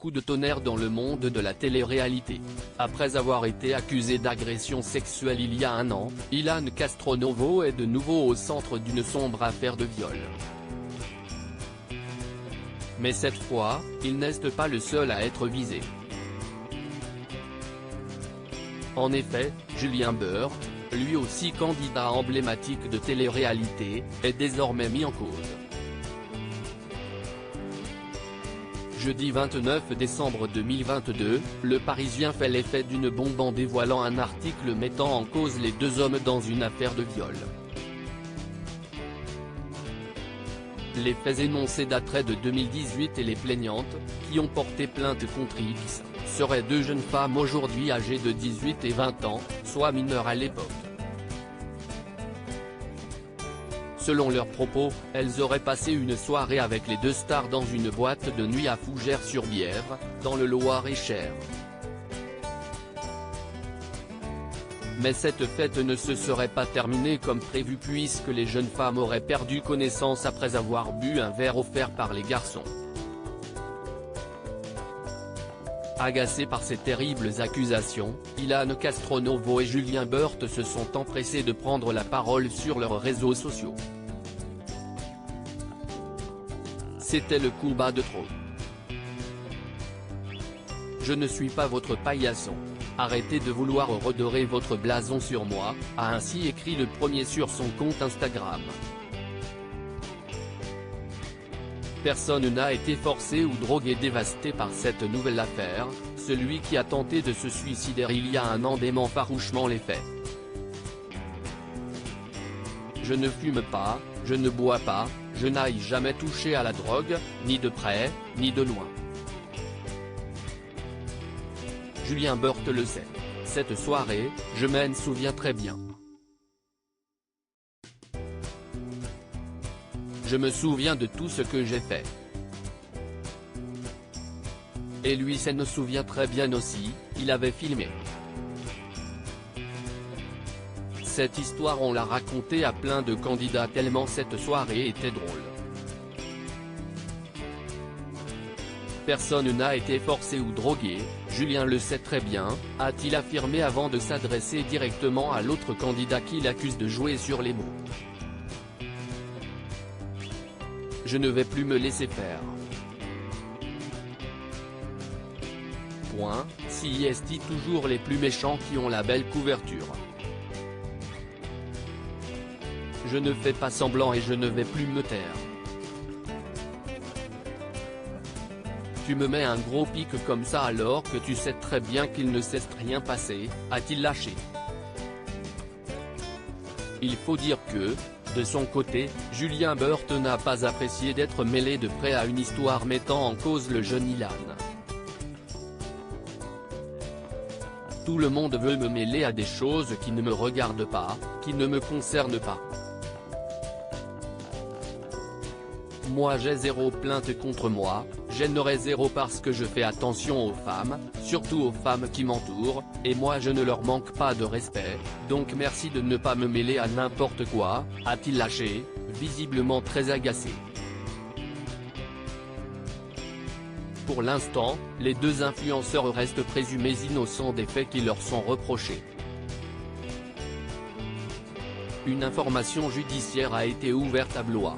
coup de tonnerre dans le monde de la télé-réalité. Après avoir été accusé d'agression sexuelle il y a un an, Ilan Castronovo est de nouveau au centre d'une sombre affaire de viol. Mais cette fois, il n'est pas le seul à être visé. En effet, Julien Burt, lui aussi candidat emblématique de télé-réalité, est désormais mis en cause. Jeudi 29 décembre 2022, Le Parisien fait l'effet d'une bombe en dévoilant un article mettant en cause les deux hommes dans une affaire de viol. Les faits énoncés dateraient de 2018 et les plaignantes, qui ont porté plainte contre X, seraient deux jeunes femmes aujourd'hui âgées de 18 et 20 ans, soit mineures à l'époque. Selon leurs propos, elles auraient passé une soirée avec les deux stars dans une boîte de nuit à Fougères-sur-Bièvre, dans le Loir-et-Cher. Mais cette fête ne se serait pas terminée comme prévu puisque les jeunes femmes auraient perdu connaissance après avoir bu un verre offert par les garçons. Agacés par ces terribles accusations, Ilan Castronovo et Julien Burt se sont empressés de prendre la parole sur leurs réseaux sociaux. C'était le coup bas de trop. Je ne suis pas votre paillasson. Arrêtez de vouloir redorer votre blason sur moi, a ainsi écrit le premier sur son compte Instagram. Personne n'a été forcé ou drogué dévasté par cette nouvelle affaire, celui qui a tenté de se suicider il y a un an dément farouchement les faits. Je ne fume pas, je ne bois pas, je n'ai jamais touché à la drogue, ni de près, ni de loin. Julien Burt le sait. Cette soirée, je m'en souviens très bien. Je me souviens de tout ce que j'ai fait. Et lui s'en souvient très bien aussi, il avait filmé. Cette histoire on l'a racontée à plein de candidats tellement cette soirée était drôle. Personne n'a été forcé ou drogué, Julien le sait très bien, a-t-il affirmé avant de s'adresser directement à l'autre candidat qui l'accuse de jouer sur les mots. Je ne vais plus me laisser faire. Point, si est toujours les plus méchants qui ont la belle couverture. Je ne fais pas semblant et je ne vais plus me taire. Tu me mets un gros pic comme ça alors que tu sais très bien qu'il ne s'est rien passé, a-t-il lâché. Il faut dire que, de son côté, Julien Burt n'a pas apprécié d'être mêlé de près à une histoire mettant en cause le jeune Ilan. Tout le monde veut me mêler à des choses qui ne me regardent pas, qui ne me concernent pas. Moi j'ai zéro plainte contre moi, j'en aurai zéro parce que je fais attention aux femmes, surtout aux femmes qui m'entourent, et moi je ne leur manque pas de respect, donc merci de ne pas me mêler à n'importe quoi, a-t-il lâché, visiblement très agacé. Pour l'instant, les deux influenceurs restent présumés innocents des faits qui leur sont reprochés. Une information judiciaire a été ouverte à Blois.